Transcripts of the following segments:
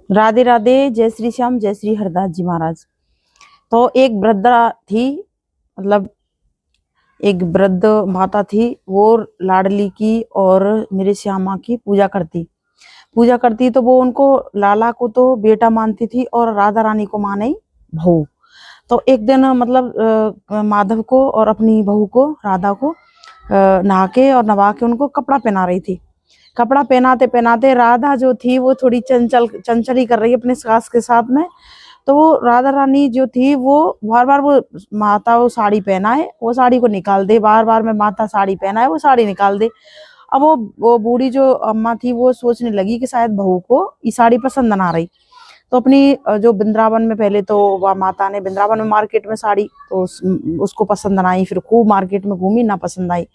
राधे राधे, जय श्री श्याम, जय श्री हरदास जी महाराज। तो एक वृद्धा थी, मतलब एक वृद्ध माता थी। वो लाडली की और मेरे श्यामा की पूजा करती तो वो उनको लाला को तो बेटा मानती थी और राधा रानी को माने बहू। तो एक दिन मतलब माधव को और अपनी बहू को राधा को नहा के और नवा के उनको कपड़ा पहना रही थी। कपड़ा पहनाते पहनाते राधा जो थी वो थोड़ी चंचली कर रही है अपने सास के साथ में। तो वो राधा रानी जो थी वो बार बार वो माता वो साड़ी पहना है वो साड़ी को निकाल दे, बार बार में माता साड़ी पहना है वो साड़ी निकाल दे। अब वो बूढ़ी जो अम्मा थी वो सोचने लगी कि शायद बहू को ये साड़ी पसंद ना रही। तो अपनी जो वृंदावन में पहले तो वह माता ने वृंदावन में मार्केट में साड़ी तो उसको पसंद ना आई, फिर खूब मार्केट में घूमी, ना पसंद आई।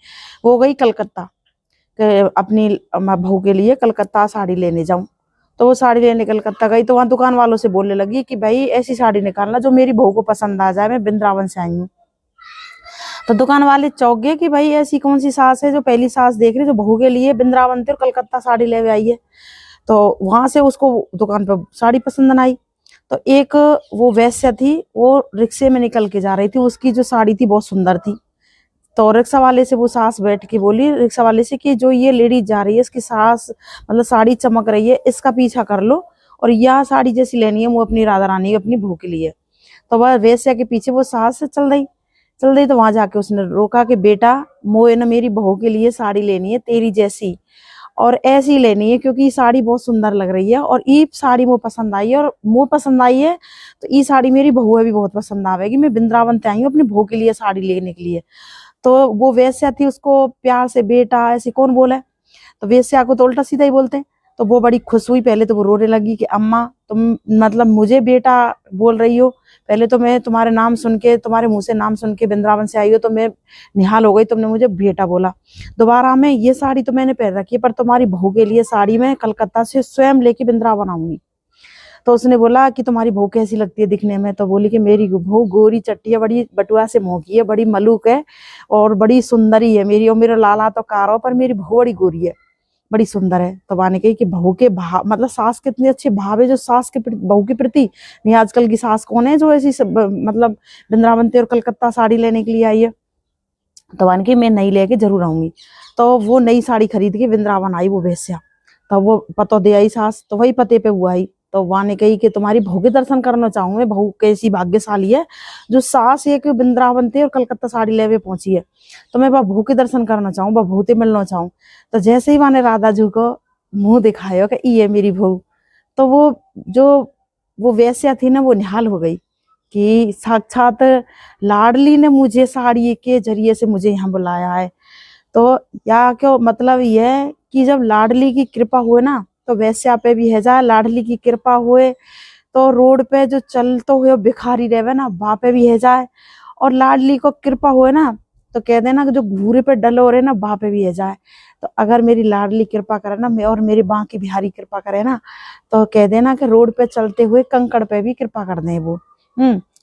वो गई कलकत्ता अपनी बहू के लिए कलकत्ता साड़ी लेने जाऊं। तो वो साड़ी लेने कलकत्ता गई तो वहां दुकान वालों से बोलने लगी कि भाई ऐसी साड़ी निकालना जो मेरी बहू को पसंद आ जाए, मैं वृंदावन से आई हूँ। तो दुकान वाले चौंक गए कि भाई ऐसी कौन सी सास है जो पहली सास देख रही जो बहू के लिए वृंदावन से कलकत्ता साड़ी ले आई है। तो वहां से उसको दुकान पर साड़ी पसंद न आई। तो एक वो वैश्या थी, वो रिक्शे में निकल के जा रही थी, उसकी जो साड़ी थी बहुत सुंदर थी। तो रिक्शा वाले से वो सास बैठ के बोली रिक्शा वाले से कि जो ये लेडी जा रही है इसकी सास मतलब साड़ी चमक रही है, इसका पीछा कर लो और यह साड़ी जैसी लेनी है वो अपनी राधा रानी अपनी बहू के लिए। तो वह वेश्या के पीछे वो सास चल रही तो वहां जाके उसने रोका कि बेटा मोए न मेरी बहू के लिए साड़ी लेनी है तेरी जैसी और ऐसी लेनी है, क्योंकि ये साड़ी बहुत सुंदर लग रही है और ई साड़ी मुझे पसंद आई है और मुझे पसंद आई है तो ई साड़ी मेरी बहू है भी बहुत पसंद आवेगी। मैं वृंदावन से आई हूँ अपनी बहू के लिए साड़ी लेने के लिए। तो वो वेश्या थी, उसको प्यार से बेटा ऐसे कौन बोले, तो वेश्या को तो उल्टा सीधा ही बोलते हैं। तो वो बड़ी खुश हुई, पहले तो वो रोने लगी कि अम्मा तुम मतलब मुझे बेटा बोल रही हो, पहले तो मैं तुम्हारे नाम सुन के तुम्हारे मुंह से नाम सुन के वृंदावन से आई हो तो मैं निहाल हो गई, तुमने मुझे बेटा बोला। दोबारा में ये साड़ी तो मैंने पहन रखी है पर तुम्हारी बहू के लिए साड़ी मैं कलकत्ता से स्वयं लेके वृंदावन आऊंगी। तो उसने बोला कि तुम्हारी बहू कैसी लगती है दिखने में, तो बोली कि मेरी बहू गोरी चट्टी है, बड़ी बटुआ से मुंह की है, बड़ी मलूक है और बड़ी सुंदरी है मेरी, और मेरा लाला तो कारो पर मेरी बहू बड़ी गोरी है, बड़ी सुंदर है। तो माने कही कि बहू के भाव मतलब सास कितने अच्छे भाव है जो सास के बहू के प्रति। नहीं आजकल की सास कौन है जो ऐसी मतलब वृंदावन और कलकत्ता साड़ी लेने के लिए आई है। तो मान के मैं नई लेके जरूर आऊंगी। तो वो नई साड़ी खरीद के वृंदावन आई वो वेश्या। तो वो पतो दे आई सास, तो वही पते पे वो आई। तो वहां ने कही कि तुम्हारी बहू के दर्शन करना चाहूंगा, मैं बहू कैसी भाग्यशाली है जो सास एक वृंदावन और कलकत्ता साड़ी लेवे पहुंची है। तो मैं बहू के दर्शन करना चाहूँ, बहू से मिलना चाहूँ। तो जैसे ही माने राधा जी को मुंह दिखाया कि ये मेरी बहू, तो वो जो वो वेश्या थी ना वो निहाल हो गई कि साक्षात लाडली ने मुझे साड़ी के जरिए से मुझे यहाँ बुलाया है। तो या क्यों मतलब ये है कि जब लाडली की कृपा हुए ना तो वेश्या पे भी है जाए, लाडली की कृपा हुए तो रोड पे जो चलते हुए भिखारी रहे ना वहां पे भी है जाए, और लाडली को कृपा हुए ना तो कह देना कि जो घूरे पे डले हो रहे ना वहां पे भी है जाए। तो अगर मेरी लाडली कृपा करे ना मैं और मेरी बांकी बिहारी कृपा करे ना तो कह देना कि रोड पे चलते हुए कंकड़ पे भी कृपा कर दे वो।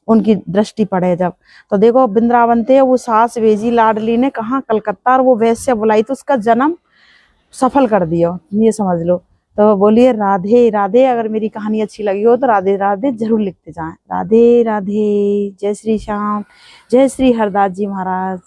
उनकी दृष्टि पड़े जब। तो देखो वृंदावन थे वो सास भेजी लाडली ने कहा कलकत्ता, और वो वैश्य बुलाई तो उसका जन्म सफल कर दिया, ये समझ लो। तो बोलिए राधे राधे। अगर मेरी कहानी अच्छी लगी हो तो राधे राधे जरूर लिखते जाएं। राधे राधे, जय श्री श्याम, जय श्री हरदास जी महाराज।